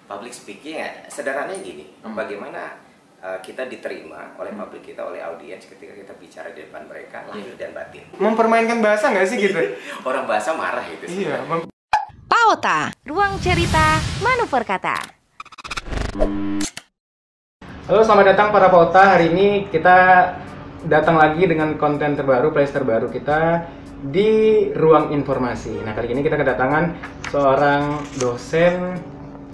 Public speaking ya, sederhananya gini, bagaimana kita diterima oleh publik kita, oleh audiens ketika kita bicara di depan mereka, lahir dan batin. Mempermainkan bahasa nggak sih gitu? Orang bahasa marah itu. Iya. Paota, ruang cerita manuver kata. Halo, selamat datang para Paota. Hari ini kita datang lagi dengan konten terbaru, playlist terbaru kita di ruang informasi. Nah, kali ini kita kedatangan seorang dosen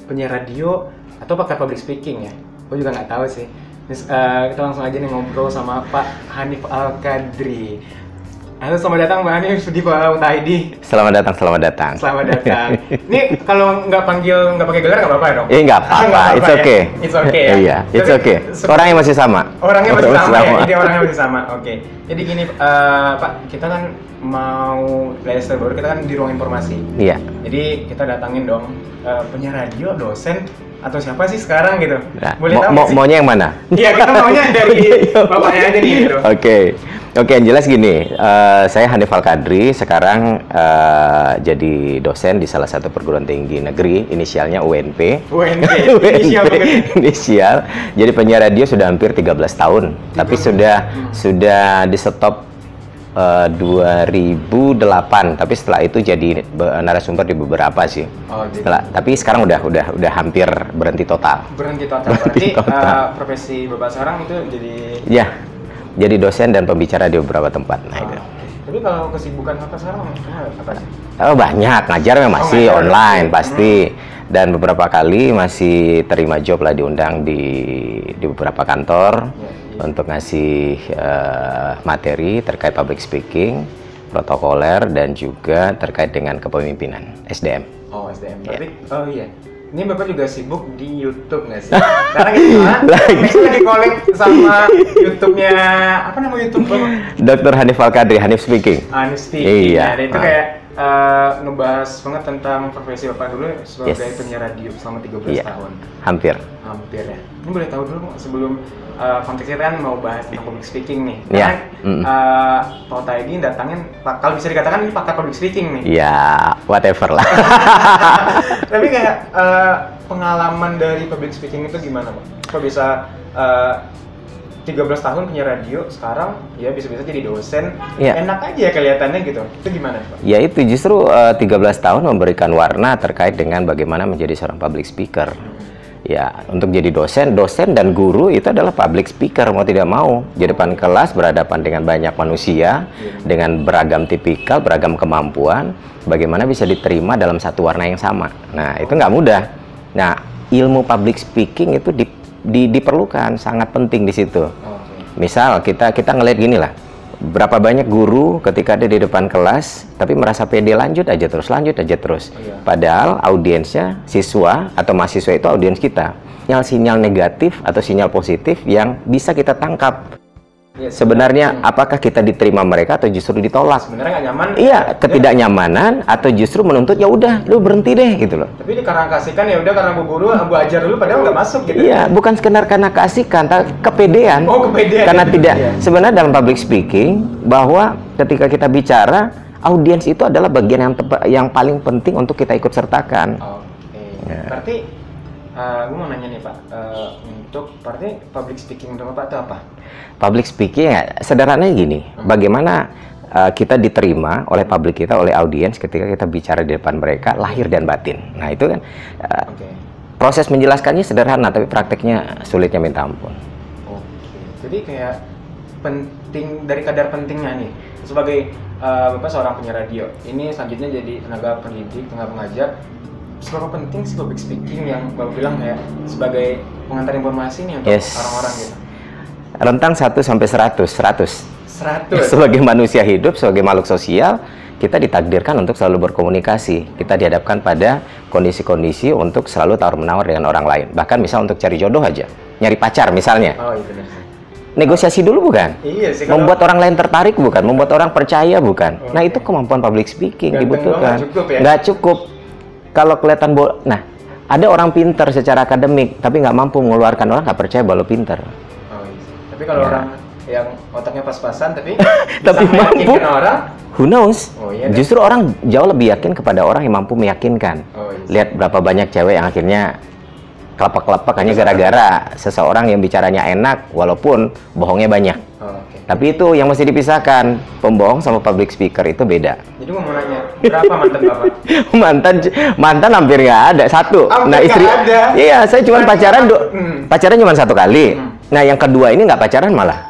penyiar radio atau pakar public speaking ya. Gue juga nggak tahu sih. Terus, kita langsung aja nih ngobrol sama Pak Hanif Al-Qadri. Halo, selamat datang Pak Hanif di Paota ID. Selamat datang. Selamat datang. Ini kalau nggak pakai gelar nggak apa-apa dong? Nggak apa-apa, it's okay. Ya? It's okay ya? Iya, it's okay. Orangnya masih sama. Orangnya masih sama ya? Jadi orangnya masih sama, oke. Jadi gini Pak, kita kan mau playlist terbaru, kita kan di ruang informasi. Iya. Jadi kita datangin dong penyiar radio, dosen, atau siapa sih sekarang gitu? Nah, boleh tahu nggak sih? maunya yang mana? Iya, kita maunya dari bapaknya aja nih gitu. Oke, yang jelas gini, saya Hanif Al-Qadri, sekarang jadi dosen di salah satu perguruan tinggi negeri, inisialnya UNP. UNP, inisial. Jadi penyiar radio sudah hampir 13 tahun, tapi sudah di stop 2008, tapi setelah itu jadi narasumber di beberapa sih. Oh, gitu. Tapi sekarang udah hampir berhenti total. Berarti profesi Bapak sekarang itu jadi dosen dan pembicara di beberapa tempat. Nah, itu. Tapi kalau kesibukan Bapak sekarang apa sih? Banyak, ngajar memang masih online pasti. Dan beberapa kali masih terima job lah, diundang di beberapa kantor untuk ngasih materi terkait public speaking, protokoler, dan juga terkait dengan kepemimpinan, SDM. Oh, SDM. Berarti, oh iya. Ini Bapak juga sibuk di YouTube nggak sih? Karena kita lagi calling sama YouTube-nya, apa nama YouTube Bapak? Dr. Hanif Al-Qadri, Hanif Speaking. Hanif Speaking. Iya. Nah, itu kayak ngebahas banget tentang profesi Bapak dulu sebagai penyiar radio selama 13 tahun. Hampir ya. Ini boleh tahu dulu sebelum konteksnya kan mau bahas tentang public speaking nih. Karena Paota ini datangin, kalau bisa dikatakan ini pakar public speaking nih. Ya, whatever lah. Tapi kayak pengalaman dari public speaking itu gimana Pak? Kok bisa 13 tahun penyiar radio, sekarang ya bisa-bisa jadi dosen, enak aja kelihatannya gitu. Itu gimana Pak? Ya itu justru 13 tahun memberikan warna terkait dengan bagaimana menjadi seorang public speaker. Ya, untuk jadi dosen dan guru itu adalah public speaker, mau tidak mau. Di depan kelas berhadapan dengan banyak manusia, dengan beragam tipikal, beragam kemampuan, bagaimana bisa diterima dalam satu warna yang sama. Nah, itu nggak mudah. Nah, ilmu public speaking itu diperlukan, sangat penting di situ. Misal kita ngelihat gini lah, berapa banyak guru ketika ada di depan kelas tapi merasa pede lanjut aja terus. Padahal audiensnya siswa atau mahasiswa itu audiens kita. Sinyal negatif atau sinyal positif yang bisa kita tangkap. Sebenarnya apakah kita diterima mereka atau justru ditolak? Sebenarnya nggak nyaman. Iya, ketidaknyamanan atau justru menuntut ya udah lu berhenti deh gitu loh. Tapi karena kasihkan ya udah, karena bu guru bu ajar dulu padahal nggak masuk gitu. Iya, bukan sekedar karena kasihkan, tapi kepedean. Kepedean. Karena sebenarnya dalam public speaking bahwa ketika kita bicara, audiens itu adalah bagian yang paling penting untuk kita ikut sertakan. Berarti gue mau nanya nih Pak, berarti public speaking untuk Bapak itu apa? Public speaking ya, sederhananya gini, bagaimana kita diterima oleh publik kita, oleh audiens ketika kita bicara di depan mereka, lahir dan batin. Nah itu kan proses menjelaskannya sederhana, tapi prakteknya sulitnya minta ampun. Jadi kayak penting, dari kadar pentingnya nih, sebagai Bapak seorang penyiar radio, ini selanjutnya jadi tenaga pendidik, tenaga pengajar, seberapa penting sih public speaking yang Bapak bilang kayak sebagai pengantar informasi nih untuk orang-orang gitu? Rentang 1 sampai 100. Sebagai manusia hidup, sebagai makhluk sosial, kita ditakdirkan untuk selalu berkomunikasi. Kita dihadapkan pada kondisi-kondisi untuk selalu tawar-menawar dengan orang lain. Bahkan misal untuk cari jodoh aja, nyari pacar misalnya. Negosiasi dulu bukan? Iya sih. Membuat orang lain tertarik bukan? Membuat orang percaya bukan? Nah itu kemampuan public speaking dibutuhkan. Nggak cukup. Kalau kelihatan nah ada orang pinter secara akademik tapi nggak mampu mengeluarkan, orang nggak percaya bahwa lo pinter. Tapi kalau orang yang otaknya pas-pasan tapi mampu orang, who knows? Justru orang jauh lebih yakin kepada orang yang mampu meyakinkan. Lihat berapa banyak cewek yang akhirnya kelapak-kelapak hanya gara-gara seseorang yang bicaranya enak walaupun bohongnya banyak. Oke. Tapi itu yang mesti dipisahkan, pembohong sama public speaker itu beda. Jadi mau nanya, berapa mantan Bapak? mantan hampir nggak ada, satu. Hampir Nah istri, nggak ada. iya saya cuma pacaran, pacaran cuma 1 kali. Nah yang kedua ini nggak pacaran malah,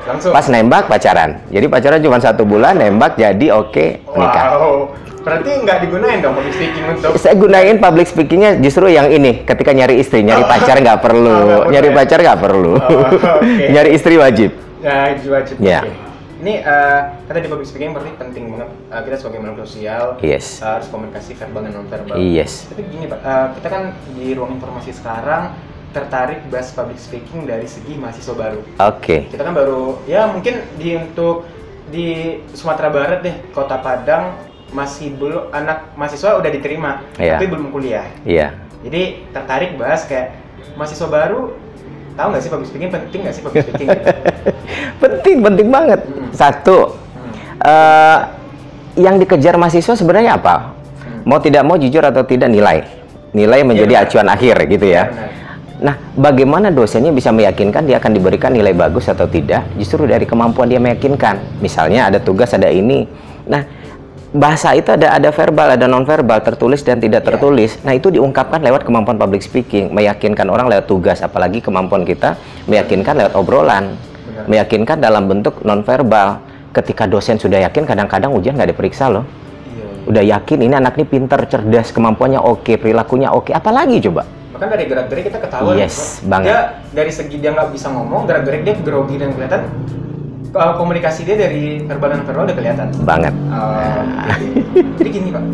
Langsung? pas nembak pacaran. Jadi pacaran cuma 1 bulan, nembak jadi oke, nikah. Wow, berarti nggak digunain dong public speaking untuk... Saya gunain public speakingnya justru yang ini, ketika nyari istri, nyari pacar nggak perlu, nyari pacar nggak perlu, oke. nyari istri wajib. Ya, wajib. Ya. Oke. Ini kata di public speaking berarti penting banget kita sebagai makhluk sosial Yes. harus komunikasi verbal dan non verbal. Yes. Tapi gini Pak, kita kan di ruang informasi sekarang tertarik bahas public speaking dari segi mahasiswa baru. Oke. Kita kan baru ya mungkin di Sumatera Barat deh, Kota Padang masih belum, anak mahasiswa udah diterima Iya. tapi belum kuliah. Iya. Jadi tertarik bahas kayak mahasiswa baru, tahu nggak sih public speaking, penting nggak sih public speaking? penting banget. Satu, yang dikejar mahasiswa sebenarnya apa? Mau tidak mau, jujur atau tidak, nilai menjadi Iya, acuan akhir gitu ya. Benar. Nah, bagaimana dosennya bisa meyakinkan dia akan diberikan nilai bagus atau tidak? Justru dari kemampuan dia meyakinkan. Misalnya ada tugas, ada ini. Nah, bahasa itu ada verbal, ada non verbal, tertulis dan tidak tertulis. Nah, itu diungkapkan lewat kemampuan public speaking, meyakinkan orang lewat tugas, apalagi kemampuan kita meyakinkan lewat obrolan, meyakinkan dalam bentuk non verbal. Ketika dosen sudah yakin, kadang-kadang ujian nggak diperiksa loh. Udah yakin ini anak ini pintar, cerdas, kemampuannya oke, perilakunya oke, apalagi coba? Bahkan dari gerak-gerik kita ketahuan. Yes, dia banget. dari segi dia nggak bisa ngomong, gerak-gerik dia grogi dan kelihatan. Komunikasi dia dari verbal dan verbal udah kelihatan Banget. Jadi gini Pak,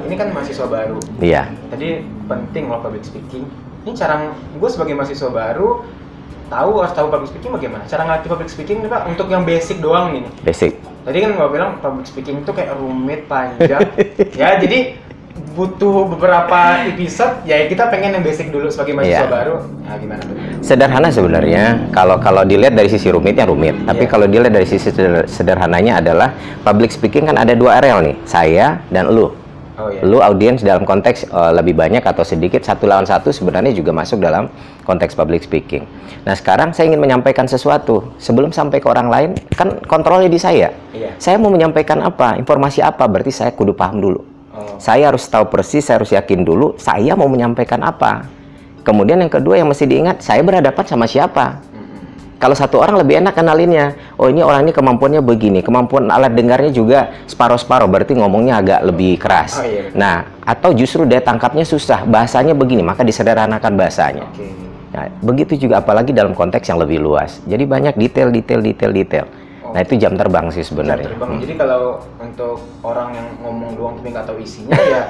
ini kan mahasiswa baru. Iya. Tadi penting loh public speaking. Ini cara gue sebagai mahasiswa baru harus tahu public speaking bagaimana? Cara ngelatih public speaking nih Pak, untuk yang basic doang nih. Basic. Tadi kan gue bilang public speaking itu kayak rumit, panjang. Ya jadi butuh beberapa episode. Ya kita pengen yang basic dulu sebagai mahasiswa baru. Nah gimana tuh? Sederhana sebenarnya. Kalau dilihat dari sisi rumitnya rumit. Tapi kalau dilihat dari sisi sederhananya adalah public speaking kan ada 2 area nih, saya dan lu. Oh, iya. Lu audiens dalam konteks lebih banyak atau sedikit 1 lawan 1 sebenarnya juga masuk dalam konteks public speaking. Nah sekarang saya ingin menyampaikan sesuatu sebelum sampai ke orang lain, kan kontrolnya di saya. Iya. Saya mau menyampaikan apa, informasi apa, berarti saya kudu paham dulu. Saya harus tahu persis, saya harus yakin dulu saya mau menyampaikan apa. Kemudian yang kedua yang mesti diingat, saya berhadapan sama siapa. Kalau satu orang lebih enak kenalinnya, oh ini orang ini kemampuannya begini, kemampuan alat dengarnya juga separuh-separuh, berarti ngomongnya agak lebih keras. Oh, iya. Nah, atau justru dia tangkapnya susah, bahasanya begini, maka disederhanakan bahasanya. Oke. Nah, begitu juga apalagi dalam konteks yang lebih luas. Jadi banyak detail. Nah, itu jam terbang sih sebenarnya. Jam terbang. Jadi kalau untuk orang yang ngomong doang tapi nggak tahu isinya ya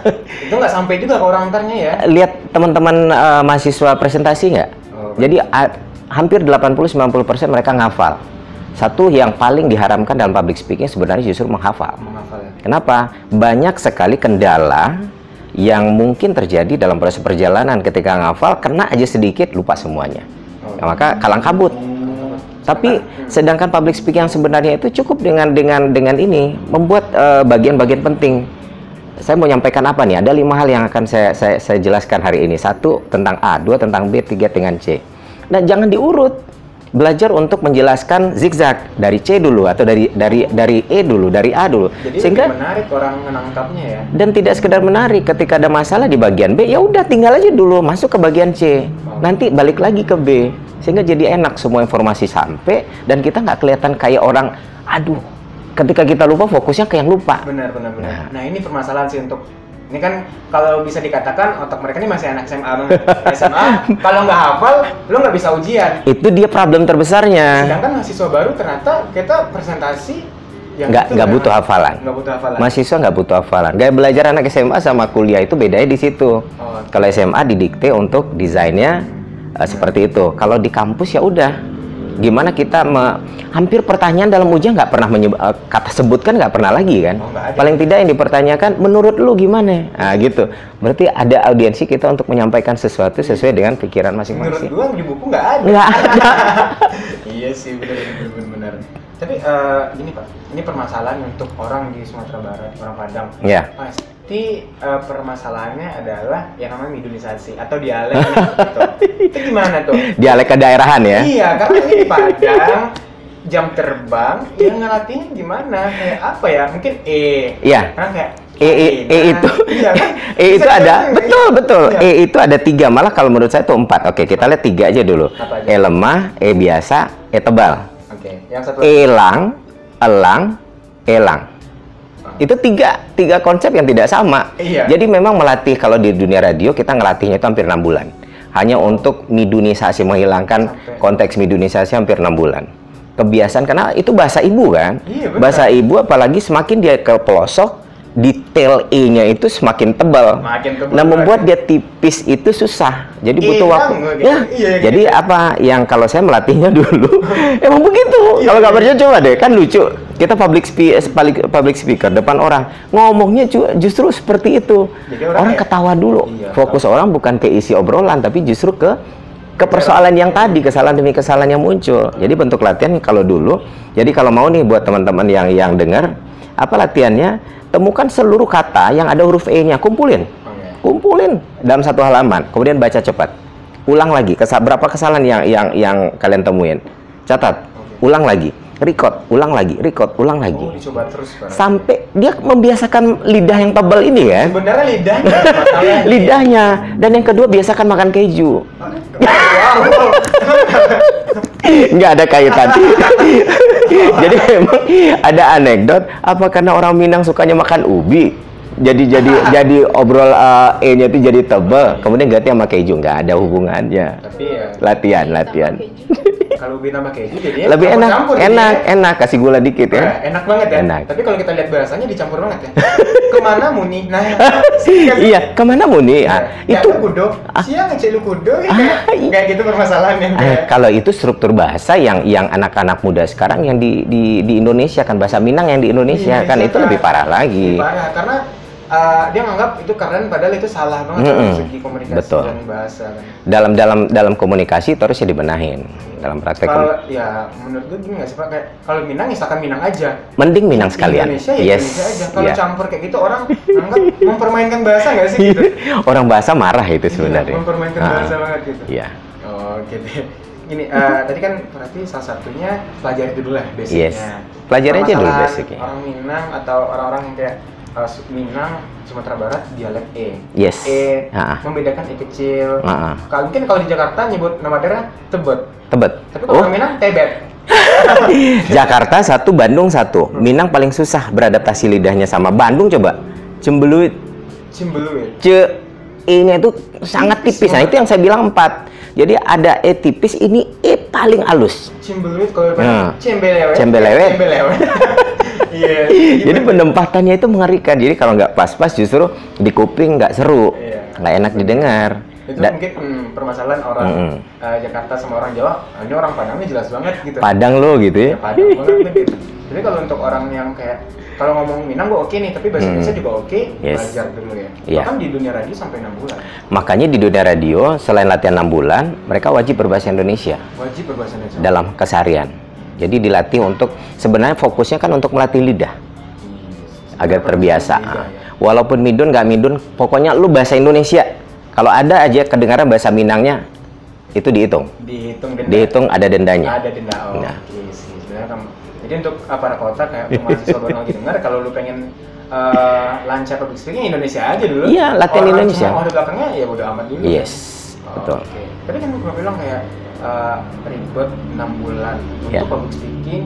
itu nggak sampai juga ke orang antarnya ya. Lihat teman-teman mahasiswa presentasi nggak? Jadi hampir 80-90% mereka ngafal. Satu yang paling diharamkan dalam public speaking sebenarnya justru menghafal. Ya. Kenapa? Banyak sekali kendala yang mungkin terjadi dalam proses perjalanan ketika ngafal, kena aja sedikit lupa semuanya. Nah, maka kalang kabut. Tapi sedangkan public speaking yang sebenarnya itu cukup dengan ini membuat bagian-bagian penting. Saya mau nyampaikan apa nih? Ada 5 hal yang akan saya jelaskan hari ini. 1 tentang A, 2 tentang B, 3 dengan C. Nah, jangan diurut. Belajar untuk menjelaskan zigzag dari C dulu atau dari E dulu, dari A dulu. Jadi sehingga menarik orang menangkapnya ya. dan tidak sekedar menarik, ketika ada masalah di bagian B, ya udah tinggal aja dulu masuk ke bagian C. Nanti balik lagi ke B. Sehingga jadi enak semua informasi sampai dan kita nggak kelihatan kayak orang, aduh, ketika kita lupa fokusnya ke yang lupa. Benar. Nah ini permasalahan sih untuk ini kan kalau bisa dikatakan otak mereka ini masih anak SMA banget. SMA kalau nggak hafal lo nggak bisa ujian. Itu dia problem terbesarnya. Sedangkan mahasiswa baru ternyata kita presentasi yang nggak butuh hafalan. Nggak butuh hafalan. Mahasiswa nggak butuh hafalan. Gaya belajar anak SMA sama kuliah itu bedanya di situ. Kalau SMA didikte untuk desainnya seperti itu. Kalau di kampus ya udah. Gimana kita hampir pertanyaan dalam ujian nggak pernah kata sebutkan nggak pernah lagi kan? Paling tidak yang dipertanyakan menurut lu gimana? Nah gitu. Berarti ada audiensi kita untuk menyampaikan sesuatu sesuai dengan pikiran masing-masing. Menurut gua di buku nggak ada. Nggak ada. Iya sih benar. Tapi gini Pak, ini permasalahan untuk orang di Sumatera Barat, orang Padang. Iya. Mas, berarti permasalahannya adalah yang namanya midunisasi atau dialek gitu. Itu gimana tuh? Dialek kedaerahan ya? Iya, karena ini di Padang jam terbang, yang ngelatihnya gimana? Kayak apa ya? Mungkin Iya. Karena kayak itu iya, kan? itu ada betul. Iya. Itu ada 3, malah kalau menurut saya itu 4. Oke, kita lihat 3 aja dulu. Apa aja? Lemah, biasa, tebal. Oke, yang satu Elang, elang, elang. Itu tiga konsep yang tidak sama. Iya. Jadi memang melatih, kalau di dunia radio kita ngelatihnya itu hampir 6 bulan. Hanya untuk midunisasi, menghilangkan konteks midunisasi hampir 6 bulan. Kebiasaan, karena itu bahasa ibu kan. Iya, benar. Bahasa ibu, apalagi semakin dia ke pelosok, detail E-nya itu semakin tebal. Nah, membuat dia tipis itu susah. Jadi butuh waktu. Gitu. Ya. Iya, Jadi gitu. apa yang kalau saya melatihnya dulu emang begitu. Kalau nggak percaya coba deh, kan lucu. Kita public speaker depan orang, ngomongnya justru seperti itu. Jadi orang ketawa dulu. Iya, Fokus orang bukan ke isi obrolan, tapi justru ke persoalan yang tadi, kesalahan demi kesalahan yang muncul. Jadi bentuk latihan kalau dulu. Jadi kalau mau nih buat teman-teman yang dengar, apa latihannya? Temukan seluruh kata yang ada huruf E-nya, kumpulin dalam satu halaman, kemudian baca cepat. Ulang lagi, berapa kesalahan yang kalian temuin, catat, ulang lagi, record, ulang lagi, Dicoba terus sampai dia membiasakan lidah yang tebal ini kan. Sebenarnya lidahnya lidahnya. Dan yang kedua, biasakan makan keju. Nggak ada kaitan. Jadi memang ada anekdot, apa karena orang Minang sukanya makan ubi, jadi obrol E-nya itu jadi tebal, kemudian ganti sama keju. Nggak ada hubungannya. Tapi ya latihan. Kalau ubi tambah keju jadinya lebih enak, kasih gula dikit ya. Enak banget ya. Enak. Tapi kalau kita lihat bahasanya dicampur banget ya. Kemana muni? Nah, iya, kemana muni? Itu kudo. Siang ngecek lu kudo kayak gitu permasalahannya. Kalau itu struktur bahasa yang anak-anak muda sekarang yang di Indonesia kan, bahasa Minang yang di Indonesia kan itu lebih parah lagi. Lebih parah karena dia menganggap itu keren, padahal itu salah banget dari segi komunikasi dan bahasa kan. Dalam komunikasi itu harusnya dibenahin dalam praktek. Kalau ya menurut gue gini nggak sih Pak, kayak kalau Minang misalkan Minang aja. Mending Minang sekalian. Indonesia ya Indonesia aja. Kalau campur kayak gitu orang menganggap mempermainkan bahasa nggak sih gitu. Orang bahasa marah itu sebenarnya. Mempermainkan bahasa banget gitu. Iya. Oh gitu. Gini, tadi kan berarti salah satunya pelajari dulu lah basicnya. Yes. Pelajari aja dulu basicnya. Orang Minang atau orang-orang yang kayak Minang, Sumatera Barat, dialek E. Yes. Membedakan E kecil. Mungkin kalau di Jakarta nyebut nama daerah Tebet. Tapi kalau orang Minang, Tebet. Jakarta 1, Bandung 1. Minang paling susah beradaptasi lidahnya sama Bandung. Coba Cembeluit. E-nya itu sangat tipis. Nah, itu yang saya bilang 4. Jadi ada E tipis, ini E paling halus. Cembeluit kalau Cembelewet. Iya. Jadi penempatannya itu mengerikan. Jadi kalau nggak pas-pas justru di kuping nggak seru, nggak enak didengar. Itu mungkin permasalahan orang Jakarta sama orang Jawa. Ini orang Padangnya jelas banget gitu. Padang lo gitu ya. Padang banget gitu. Jadi kalau untuk orang yang kayak kalau ngomong Minang gue oke nih, tapi bahasa Indonesia juga oke, belajar dulu ya. Bahkan di dunia radio sampai 6 bulan. Makanya di dunia radio selain latihan 6 bulan, mereka wajib berbahasa Indonesia. Wajib berbahasa Indonesia. Dalam keseharian. Jadi dilatih untuk, sebenarnya fokusnya kan untuk melatih lidah agar terbiasa. Walaupun midun nggak midun, pokoknya lu bahasa Indonesia. Kalau ada aja kedengaran bahasa Minangnya, itu dihitung. Dihitung ada dendanya. Ada denda. Oke sih. Sebenarnya jadi untuk para kota kayak mahasiswa baru lagi dengar, kalau lu pengen lancar public speaking Indonesia aja dulu. Iya, latihan Indonesia. Orang di belakangnya ya udah amat dulu. Yes, betul. Okay. Tapi kan gue bilang kayak ribet 6 bulan untuk public speaking,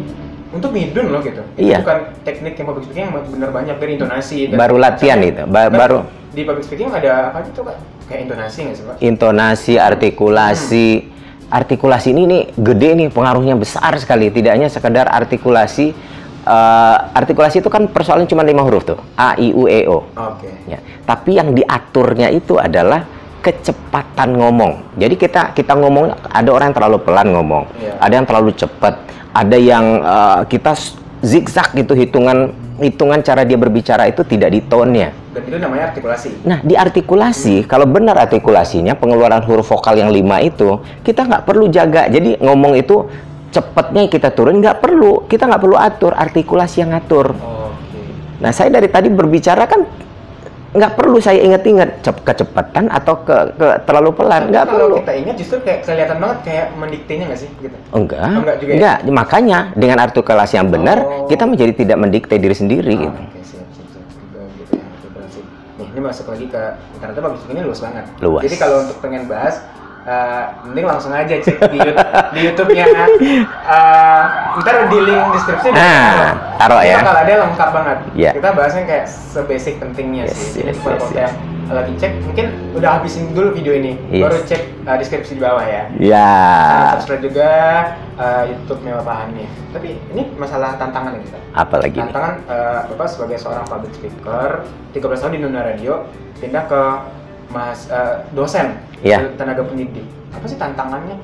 untuk midun loh gitu. Itu bukan teknik yang public speaking yang benar banyak, dari intonasi. Baru latihan itu, baru. Di public speaking ada apa gitu Pak? Kayak intonasi nggak sih Pak? Intonasi, artikulasi. Artikulasi ini nih gede nih, pengaruhnya besar sekali. Tidak hanya sekedar artikulasi. Artikulasi itu kan persoalan cuma 5 huruf tuh, A, I, U, E, O. Oke. Ya. Tapi yang diaturnya itu adalah kecepatan ngomong. Jadi kita ngomong, ada orang yang terlalu pelan ngomong, ada yang terlalu cepat, ada yang kita zigzag gitu, hitungan cara dia berbicara itu tidak di tone-nya. Dan itu namanya artikulasi. Nah, di artikulasi, kalau benar artikulasinya, pengeluaran huruf vokal yang 5 itu, kita nggak perlu jaga. Jadi ngomong itu cepatnya kita turun, nggak perlu. Kita nggak perlu atur, artikulasi yang ngatur. Okay. Nah, saya dari tadi berbicara kan nggak perlu saya ingat-ingat kecepatan atau terlalu pelan, nggak perlu. Kalau kita ingat justru kayak kelihatan banget kayak mendiktenya nggak sih gitu? Enggak, Enggak juga enggak. Makanya dengan artikulasi yang benar kita menjadi tidak mendikte diri sendiri gitu. Oke, siap. Gitu ya, artikulasi. Nih, ini masuk lagi ke ternyata public speaking ini luas banget. Luas. Jadi kalau untuk pengen bahas mending langsung aja cek di YouTube-nya. Ntar di link deskripsi taruh ya. Bakal ada lengkap banget. Yeah. Kita bahasnya kayak sebasic pentingnya sih. Jadi kalau yang lagi cek, mungkin udah habisin dulu video ini, baru cek deskripsi di bawah ya. Subscribe juga YouTube Mewah Pahami. Tapi ini masalah tantangan kita. Apa lagi? Tantangan Bapak sebagai seorang public speaker, 13 tahun di dunia radio, pindah ke dosen, tenaga pendidik. Apa sih tantangannya?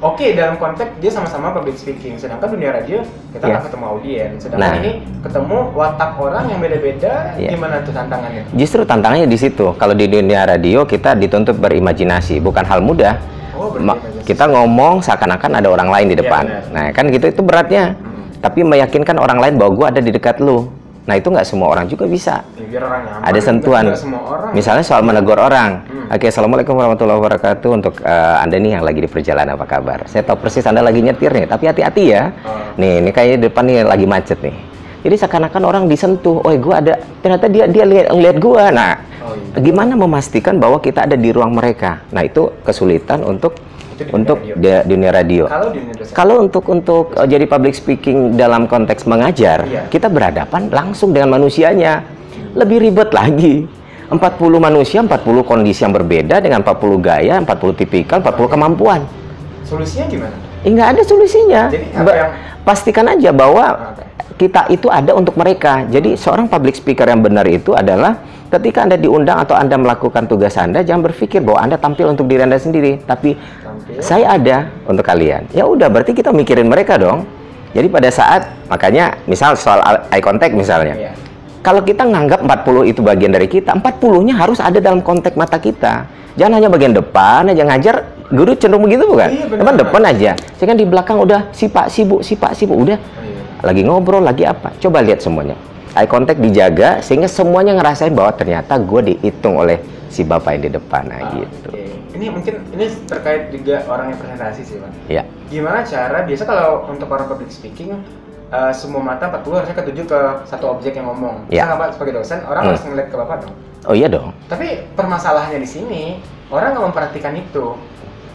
Oke, dalam konteks dia sama-sama public speaking, sedangkan dunia radio kita nggak ketemu audiens. Sedangkan ini ketemu watak orang yang beda-beda, gimana tuh tantangannya? Justru tantangannya di situ. Kalau di dunia radio kita dituntut berimajinasi, bukan hal mudah. Kita ngomong seakan-akan ada orang lain di depan. Nah, kan gitu itu beratnya. Tapi meyakinkan orang lain bahwa gue ada di dekat lu. Nah, itu nggak semua orang juga bisa. Ada sentuhan. Misalnya soal menegur orang. Oke, assalamualaikum warahmatullahi wabarakatuh. Untuk Anda nih yang lagi di perjalanan, apa kabar? Saya tahu persis Anda lagi nyetir nih, tapi hati-hati ya. Nih, ini kayaknya di depan nih lagi macet nih. Jadi seakan-akan orang disentuh. Oh, gue ada. Ternyata dia lihat gue. Nah, gimana memastikan bahwa kita ada di ruang mereka? Nah, itu kesulitan untuk dunia radio. Kalau untuk jadi public speaking dalam konteks mengajar, kita berhadapan langsung dengan manusianya. Lebih ribet lagi. 40 manusia, 40 kondisi yang berbeda dengan 40 gaya, 40 tipikal, 40 kemampuan. Solusinya gimana? Nggak ada solusinya. Jadi pastikan aja bahwa kita itu ada untuk mereka. Jadi seorang public speaker yang benar itu adalah ketika Anda diundang atau Anda melakukan tugas Anda, jangan berpikir bahwa Anda tampil untuk diri Anda sendiri, tapi saya ada untuk kalian. Ya udah, berarti kita mikirin mereka dong. Jadi pada saat, makanya misal soal eye contact misalnya. Kalau kita nganggap 40 itu bagian dari kita, 40-nya harus ada dalam konteks mata kita. Jangan hanya bagian depan aja ngajar, guru cenderung begitu bukan? Depan depan aja. Jangan di belakang udah si Pak sibuk, udah. Lagi ngobrol, lagi apa? Coba lihat semuanya. Eye contact dijaga sehingga semuanya ngerasain bahwa ternyata gue dihitung oleh si bapak yang di depan. Nah, gitu. Ini mungkin terkait juga orang yang presentasi sih, Pak. Iya. Gimana cara biasa kalau untuk orang public speaking semua mata 40 harusnya ketuju ke satu objek yang ngomong. Misalnya Bapak sebagai dosen, orang harus ngeliat ke Bapak dong. Oh iya dong. Tapi permasalahannya di sini, orang nggak memperhatikan itu.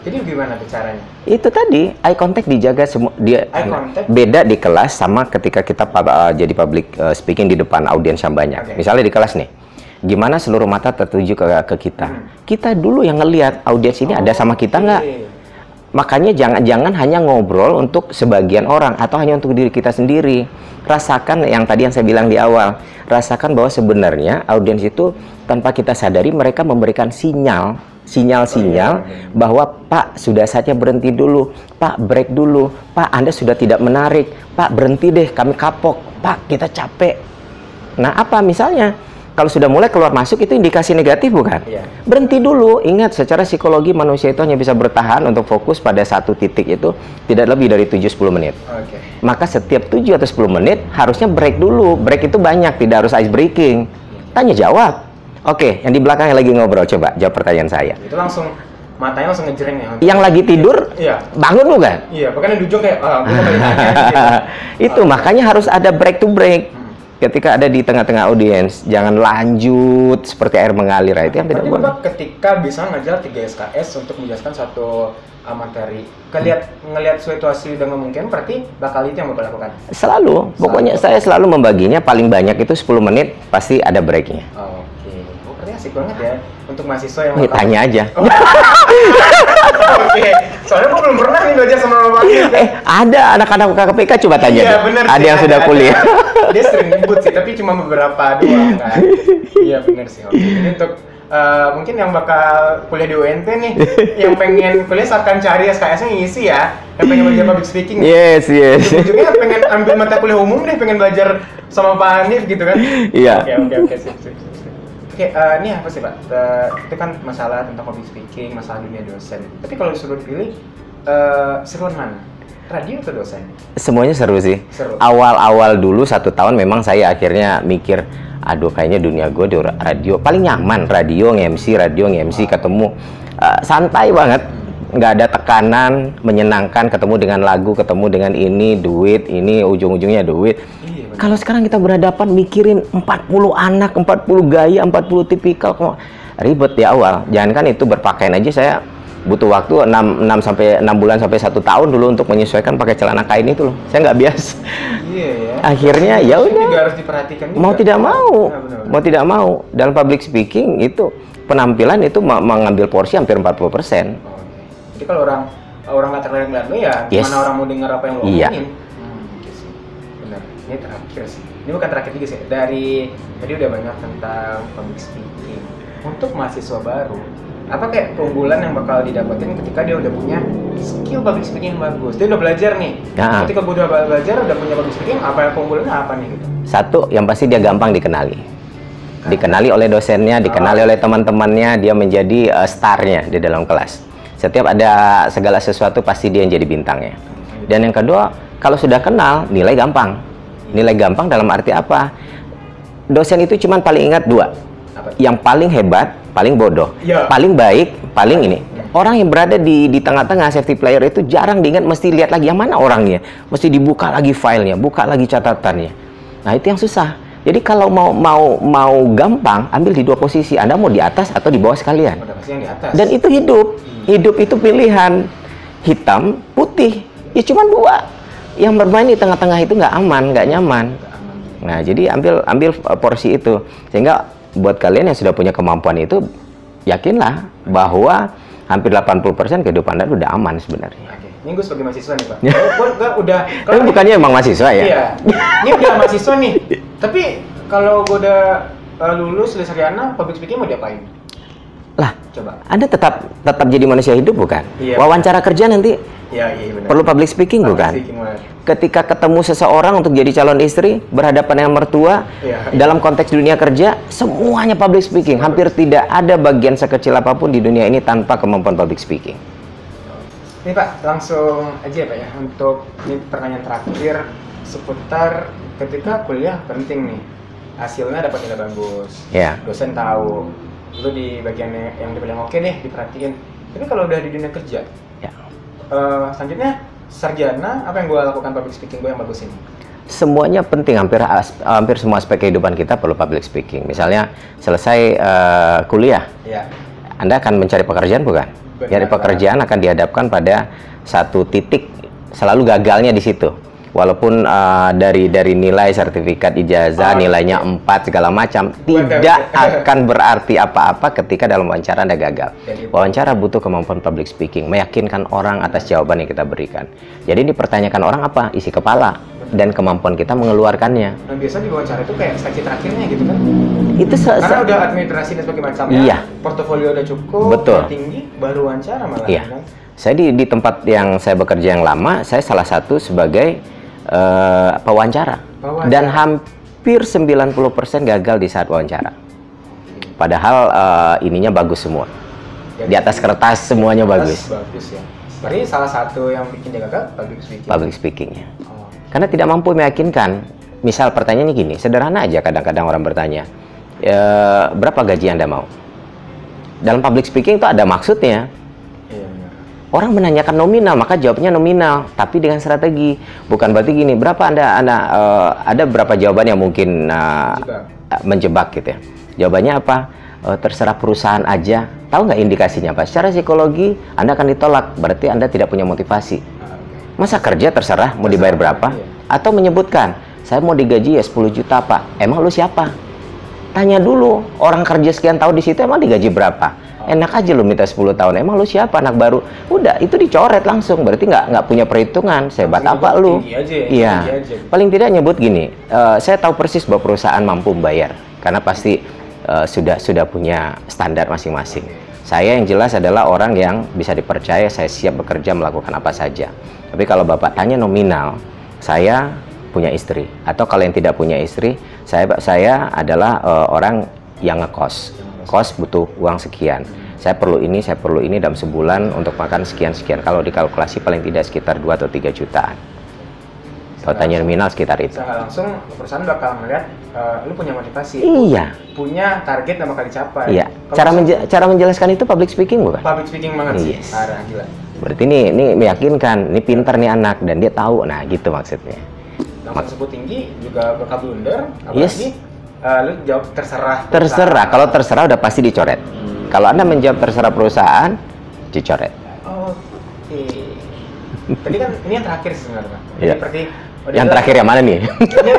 Jadi gimana tuh caranya? Itu tadi, eye contact dijaga semua. Beda di kelas sama ketika kita jadi public speaking di depan audiens yang banyak. Misalnya di kelas nih, gimana seluruh mata tertuju ke kita. Kita dulu yang ngelihat audiens ini ada sama kita nggak? Makanya jangan hanya ngobrol untuk sebagian orang atau hanya untuk diri kita sendiri. Rasakan yang tadi yang saya bilang di awal. Rasakan bahwa sebenarnya audiens itu tanpa kita sadari mereka memberikan sinyal bahwa Pak sudah saatnya berhenti dulu, Pak break dulu, Pak Anda sudah tidak menarik, Pak berhenti deh kami kapok, Pak kita capek. Nah apa misalnya? Kalau sudah mulai keluar masuk itu indikasi negatif bukan? Berhenti dulu. Ingat secara psikologi manusia itu hanya bisa bertahan untuk fokus pada satu titik itu tidak lebih dari 7-10 menit. Maka setiap 7 atau 10 menit harusnya break dulu. Break itu banyak, tidak harus ice breaking. Tanya jawab. Oke, yang di belakang yang lagi ngobrol coba jawab pertanyaan saya. Itu langsung matanya langsung ngejreng ya. Yang lagi tidur bangun bukan? Iya, bahkan yang di ujung kayak itu makanya harus ada break to break. Ketika ada di tengah-tengah audiens, jangan lanjut seperti air mengalir. Itu yang tidak boleh. Ketika bisa ngajar 3 SKS untuk menjelaskan satu materi, ngelihat situasi udah memungkinkan, berarti bakal itu yang Bapak lakukan? Selalu. Pokoknya saya selalu membaginya paling banyak itu 10 menit, pasti ada breaknya. Berarti asik banget ya untuk mahasiswa yang tanya aja. Soalnya gue belum pernah nih belajar sama Bapak. Ada anak-anak KPK coba tanya. Iya, bener ada sih, yang sudah kuliah. Dia sering nyebut sih, tapi cuma beberapa doang kan. Iya bener sih. Ini untuk mungkin yang bakal kuliah di UNT nih, yang pengen kuliah akan cari SKS-nya ngisi ya, yang pengen belajar public speaking. Yes. Ujungnya pengen ambil mata kuliah umum deh, pengen belajar sama Pak Hanif gitu kan. Iya. Oke, sip. Ini apa sih Pak? Itu kan masalah tentang public speaking, masalah dunia dosen. Tapi kalau disuruh pilih, seruan mana? Radio atau dosen? Semuanya seru sih. Seru. Awal-awal dulu 1 tahun memang saya akhirnya mikir, aduh kayaknya dunia gue di radio paling nyaman, radio nge-MC ketemu santai banget, nggak ada tekanan, menyenangkan, ketemu dengan lagu, ketemu dengan ini duit, ini ujung-ujungnya duit. Kalau sekarang kita berhadapan mikirin 40 anak, 40 gaya, 40 tipikal, kok ribet di awal. Jangankan itu berpakaian aja saya butuh waktu 6 bulan sampai 1 tahun dulu untuk menyesuaikan pakai celana kain itu loh. Saya nggak biasa. Iya ya. Akhirnya ya udah. Harus diperhatikan juga. Mau tidak mau, benar. mau tidak mau dalam public speaking itu penampilan itu mengambil porsi hampir 40%. Jadi kalau orang nggak terlihat lo ya, Yes. gimana orang mau dengar apa yang lo Iya. omongin? Gitu sih. Benar. Ini terakhir sih. Ini bukan terakhir juga sih. Dari tadi udah banyak tentang public speaking. Untuk mahasiswa baru, apa kayak keunggulan yang bakal didapetin ketika dia udah punya skill public speaking yang bagus? Dia udah belajar nih. Nah. Ketika gue udah belajar, udah punya public speaking, apa keunggulannya apa nih gitu? Satu, yang pasti dia gampang dikenali. Dikenali oleh dosennya, dikenali oleh teman-temannya, dia menjadi starnya di dalam kelas. Setiap ada segala sesuatu pasti dia yang jadi bintangnya. Dan yang kedua, kalau sudah kenal, nilai gampang. Nilai gampang dalam arti apa? Dosen itu cuma paling ingat 2. Yang paling hebat, paling bodoh, Ya. paling baik, paling ini. Orang yang berada di tengah-tengah safety player itu jarang diingat, mesti lihat lagi yang mana orangnya, mesti dibuka lagi filenya, buka lagi catatannya. Nah itu yang susah. Jadi kalau mau gampang, ambil di 2 posisi. Anda mau di atas atau di bawah sekalian. Udah pasti yang di atas. Dan itu hidup itu pilihan, hitam, putih, ya cuma 2. Yang bermain di tengah-tengah itu nggak aman, nggak nyaman. Nah jadi ambil porsi itu, sehingga buat kalian yang sudah punya kemampuan itu, yakinlah bahwa hampir 80% kehidupan Anda udah aman sebenarnya. Oke. Ini gue sebagai mahasiswa nih Pak. Gue udah. Tapi bukannya emang mahasiswa ya? Iya. Ini udah mahasiswa nih. Tapi kalau gue udah lulus dari sarjana, public speaking mau diapain? Lah, Coba. Anda tetap jadi manusia hidup bukan? Iya. Wawancara kerja nanti Iya benar. perlu public speaking bukan? Speaking, benar. Ketika ketemu seseorang untuk jadi calon istri, berhadapan dengan mertua, Iya. dalam konteks dunia kerja, semuanya public speaking. Hampir tidak ada bagian sekecil apapun di dunia ini tanpa kemampuan public speaking. Ini Pak, langsung aja ya Pak ya, untuk ini pertanyaan terakhir seputar ketika kuliah penting nih, hasilnya dapat nilai bagus, Ya. dosen tahu, lu di bagian yang dibilang oke deh, diperhatiin. Tapi kalau udah di dunia kerja, Ya. Selanjutnya sarjana, apa yang gue lakukan public speaking gue yang bagus ini? Semuanya penting, hampir semua aspek kehidupan kita perlu public speaking. Misalnya selesai kuliah, Iya. Anda akan mencari pekerjaan bukan? Benar, Dari pekerjaan akan dihadapkan pada satu titik, selalu gagalnya di situ. Walaupun dari nilai sertifikat ijazah nilainya 4 segala macam, tidak akan berarti apa-apa ketika dalam wawancara Anda gagal. Wawancara butuh kemampuan public speaking, meyakinkan orang atas jawaban yang kita berikan. Jadi dipertanyakan orang apa? Isi kepala dan kemampuan kita mengeluarkannya. Nah biasa di wawancara itu kayak seleksi terakhirnya gitu kan? Itu Karena udah administrasi dan sebagainya macamnya, Iya. portofolio udah cukup, Betul. udah tinggi, baru wawancara malah. Iya. Kan? Saya di tempat yang saya bekerja yang lama, saya salah satu sebagai pewawancara. Dan hampir 90% gagal di saat wawancara. Padahal ininya bagus semua. Di atas kertas semuanya bagus. Bagus ya. Berarti salah satu yang bikin dia gagal public speaking. Public speakingnya. Oh. Karena tidak mampu meyakinkan. Misal pertanyaannya gini, sederhana aja kadang-kadang orang bertanya, berapa gaji Anda mau? Dalam public speaking itu ada maksudnya. Iya benar. Orang menanyakan nominal, maka jawabnya nominal, tapi dengan strategi. Bukan berarti gini, berapa ada berapa jawaban yang mungkin menjebak gitu ya. Jawabannya apa? Terserah perusahaan aja. Tahu nggak indikasinya apa? Secara psikologi Anda akan ditolak, berarti Anda tidak punya motivasi. Masa kerja terserah mau dibayar berapa? Atau menyebutkan, saya mau digaji ya 10 juta Pak. Emang lu siapa? Tanya dulu, orang kerja sekian tahun di situ emang digaji berapa? Enak aja lu minta 10 tahun, emang lu siapa anak baru? Udah, itu dicoret langsung, berarti nggak punya perhitungan, sehebat apa lu? Iya, paling tidak nyebut gini, saya tahu persis bahwa perusahaan mampu membayar, karena pasti sudah punya standar masing-masing. Saya yang jelas adalah orang yang bisa dipercaya, saya siap bekerja melakukan apa saja. Tapi kalau Bapak tanya nominal, saya punya istri, atau kalau yang tidak punya istri, saya adalah orang yang ngekos. Kos butuh uang sekian. Saya perlu ini dalam sebulan untuk makan sekian-sekian. Kalau dikalkulasi paling tidak sekitar 2 atau 3 jutaan. Kalau tanya nominal sekitar itu. Secara langsung perusahaan bakal melihat lu punya motivasi. Iya. Punya target yang bakal dicapai. Iya. Kalau Cara menjelaskan itu public speaking bukan? public speaking banget sih. Yes. Parah, gila. Berarti ini meyakinkan, ini pintar nih anak dan dia tahu. Nah, gitu maksudnya. Langsung sebut tinggi juga bakal blunder. Yes. Apalagi lu jawab terserah. Terserah. Kalau terserah udah pasti dicoret. Kalau Anda menjawab terserah perusahaan, dicoret. Oke. Tadi kan ini yang terakhir sih sebenarnya. Jadi Iya. seperti Yang terakhir yang mana nih? ini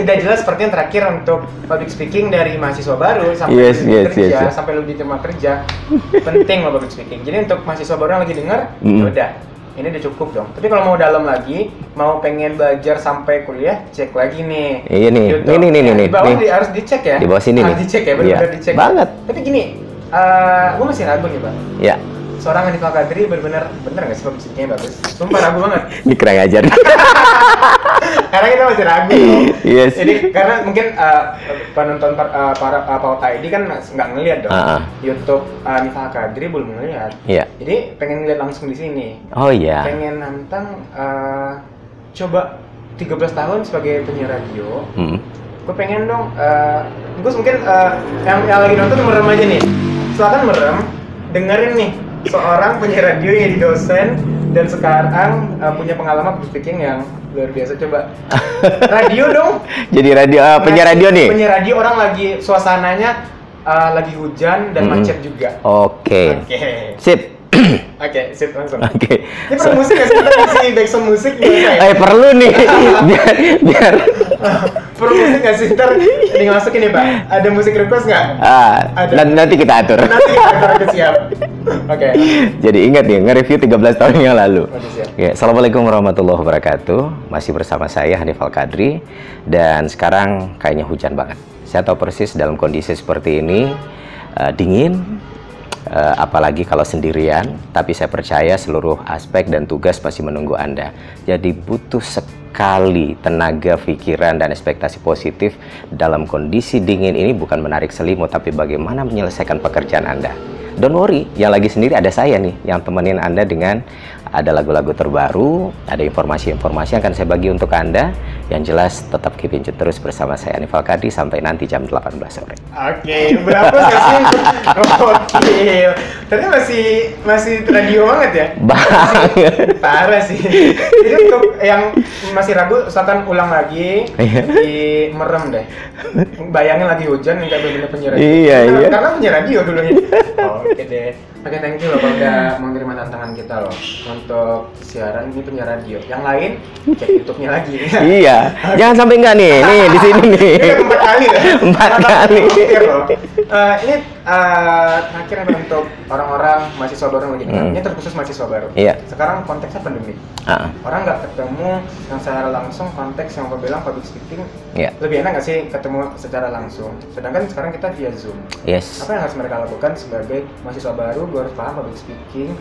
udah jelas seperti yang terakhir untuk public speaking dari mahasiswa baru sampai Yes, lu yes, kerja, yes. sampai lu diterima kerja. Penting loh public speaking. Jadi untuk mahasiswa baru yang lagi denger, udah. Ini udah cukup dong. Tapi kalau mau dalam lagi, mau pengen belajar sampai kuliah, cek lagi nih. Iya nih. YouTube. Nih. Di bawah nih. harus dicek ya. Di bawah sini harus nih. dicek ya, Iya. benar-benar dicek. Banget. Tapi gini, gue masih ragu nih, Pak. Ya, Seorang Hanifal Kadri bener nggak sih public speaking-nya bagus? Sumpah ragu banget. ini kurang ajar. Karena kita masih ragu loh. Yes. Jadi karena mungkin penonton para Pauta ID kan nggak ngelihat dong. YouTube Hanifal Kadri belum ngelihat. Iya. Jadi pengen ngeliat langsung di sini. Oh iya. Pengen nantang coba 13 tahun sebagai penyiar radio. Gue pengen dong, gue mungkin yang lagi nonton merem aja nih. Silakan merem, dengerin nih seorang penyiar radio yang jadi dosen dan sekarang punya pengalaman public speaking yang luar biasa. Coba radio dong. Jadi penyiar radio nih. Penyiar radio orang lagi suasananya lagi hujan dan macet juga. Oke. Sip. Oke, sip langsung. Oke. Ini perlu musik nggak sih? Kita isi backsound musik biasa ya? Perlu nih. biar. Perlu musik nggak sih? Ntar dimasukin nih, Pak. Ada musik request nggak? Ada. Nanti kita atur. Nanti kita atur, siap. Oke. Jadi ingat nih, nge-review 13 tahun yang lalu. Oke, siap. Ya, Assalamualaikum warahmatullahi wabarakatuh. Masih bersama saya Hanifal Kadri. Dan sekarang kayaknya hujan banget. Saya tahu persis dalam kondisi seperti ini, dingin, apalagi kalau sendirian, tapi saya percaya seluruh aspek dan tugas masih menunggu Anda. Jadi butuh sekali tenaga, pikiran, dan ekspektasi positif dalam kondisi dingin ini, bukan menarik selimut, tapi bagaimana menyelesaikan pekerjaan Anda. Don't worry, yang lagi sendiri ada saya nih, yang temenin Anda dengan ada lagu-lagu terbaru, ada informasi-informasi yang akan saya bagi untuk Anda. Yang jelas tetap keep in tune terus bersama saya Hanifal Kadri sampai nanti jam 18 sore. Oke, berapa sih? Oke, ternyata masih radio banget ya? Banget. Parah sih. Jadi untuk yang masih ragu, usahakan ulang lagi di merem deh. Bayangin lagi hujan yang kayak bener-bener penyiar radio. Iya. Karena penyiar radio dulunya. Oke deh. Oke, thank you loh kalau udah menerima tantangan kita loh untuk siaran ini penyiar radio. Yang lain cek YouTube-nya lagi. Iya. Jangan sampai enggak nih. Nih di sini nih. Ini udah 4 kali loh. 4 kali. Oke loh. Ini terakhir untuk orang-orang mahasiswa baru yang lagi dengar. Ini terkhusus mahasiswa baru. Iya. Sekarang konteksnya pandemi. Orang nggak ketemu yang secara langsung, konteks yang aku bilang public speaking. Iya. Lebih enak nggak sih ketemu secara langsung? Sedangkan sekarang kita via Zoom. Yes. Apa yang harus mereka lakukan sebagai mahasiswa baru? Gue harus paham public speaking.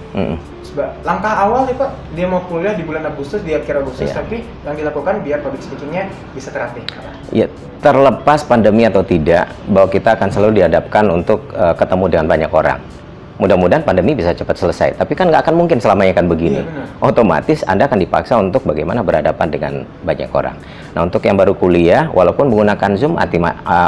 Langkah awal nih Pak, dia mau kuliah di bulan Agustus, di akhir Agustus, tapi yang dilakukan biar public speakingnya bisa terlatih. Ya, terlepas pandemi atau tidak, bahwa kita akan selalu dihadapkan untuk ketemu dengan banyak orang. Mudah-mudahan pandemi bisa cepat selesai, tapi kan nggak akan mungkin selamanya kan begini. Otomatis Anda akan dipaksa untuk bagaimana berhadapan dengan banyak orang. Nah, untuk yang baru kuliah, walaupun menggunakan Zoom,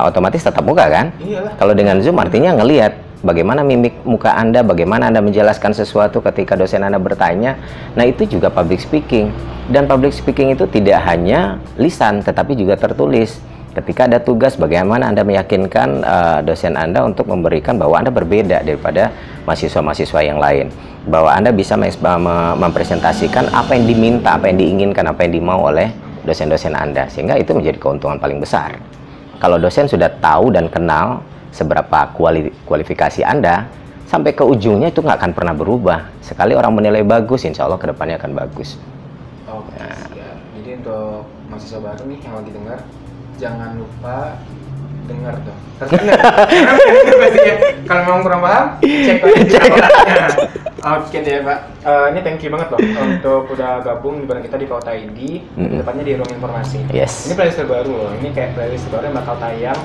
otomatis tetap muka kan? Iyalah. Kalau dengan Zoom artinya ngelihat bagaimana mimik muka Anda, bagaimana Anda menjelaskan sesuatu ketika dosen Anda bertanya. Nah, itu juga public speaking. Dan public speaking itu tidak hanya lisan, tetapi juga tertulis. Ketika ada tugas, bagaimana Anda meyakinkan dosen Anda untuk memberikan bahwa Anda berbeda daripada mahasiswa-mahasiswa yang lain. Bahwa Anda bisa mempresentasikan apa yang diminta, apa yang diinginkan, apa yang dimau oleh dosen-dosen Anda. Sehingga itu menjadi keuntungan paling besar. Kalau dosen sudah tahu dan kenal seberapa kualifikasi Anda, sampai ke ujungnya itu nggak akan pernah berubah. Sekali orang menilai bagus, insya Allah kedepannya akan bagus. Oke, siap. Jadi untuk mahasiswa baru nih yang lagi dengar, jangan lupa dengar dong. Terus dengar. Kalau mau kurang paham, cek lagi. Oke deh Pak. Ini thank you banget loh untuk udah gabung bareng kita di Pauta ID. Tepatnya di ruang informasi. Yes. Ini playlist terbaru loh. Ini kayak playlist terbaru yang bakal tayang.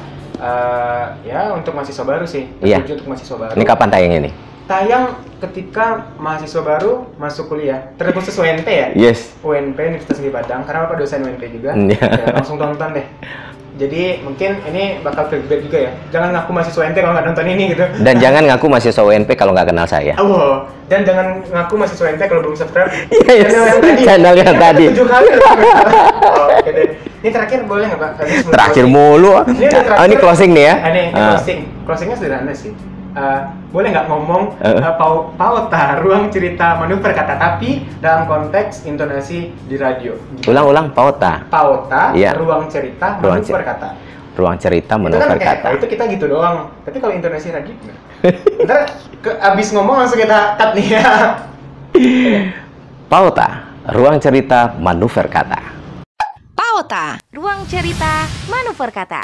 Ya untuk mahasiswa baru sih. Iya. Untuk mahasiswa baru. Ini kapan tayangnya nih? tayang ketika mahasiswa baru masuk kuliah, terkhusus UNP ya? Yes. UNP, Universitas Negeri Padang, karena Bapak dosen UNP juga. Iya. Ya, langsung tonton deh. Jadi mungkin ini bakal clickbait juga ya. Jangan ngaku mahasiswa UNP kalau nggak nonton ini gitu. Dan jangan ngaku mahasiswa UNP kalau nggak kenal saya. Oh, dan jangan ngaku mahasiswa UNP kalau belum subscribe Yes. channel yang tadi. Channel yang tadi. 7 kali loh. Oh, oke deh. Ini terakhir boleh nggak Pak? Tadi sebelum Terakhir closing. mulu. Ini udah terakhir. Ini closing nih ya. Ini Ah. closing. Closingnya sederhana sih. Boleh nggak ngomong pauta ruang cerita manuver kata tapi dalam konteks intonasi di radio? Gitu. Ulang-ulang pauta. Pauta Iya. ruang cerita Ruang manuver kata. Ruang cerita Itu manuver kan kayak, kata. itu kita gitu doang. Tapi kalau intonasi radio gimana? Ntar abis ngomong langsung kita cut nih ya. Pauta, ruang cerita manuver kata. Pauta, ruang cerita manuver kata.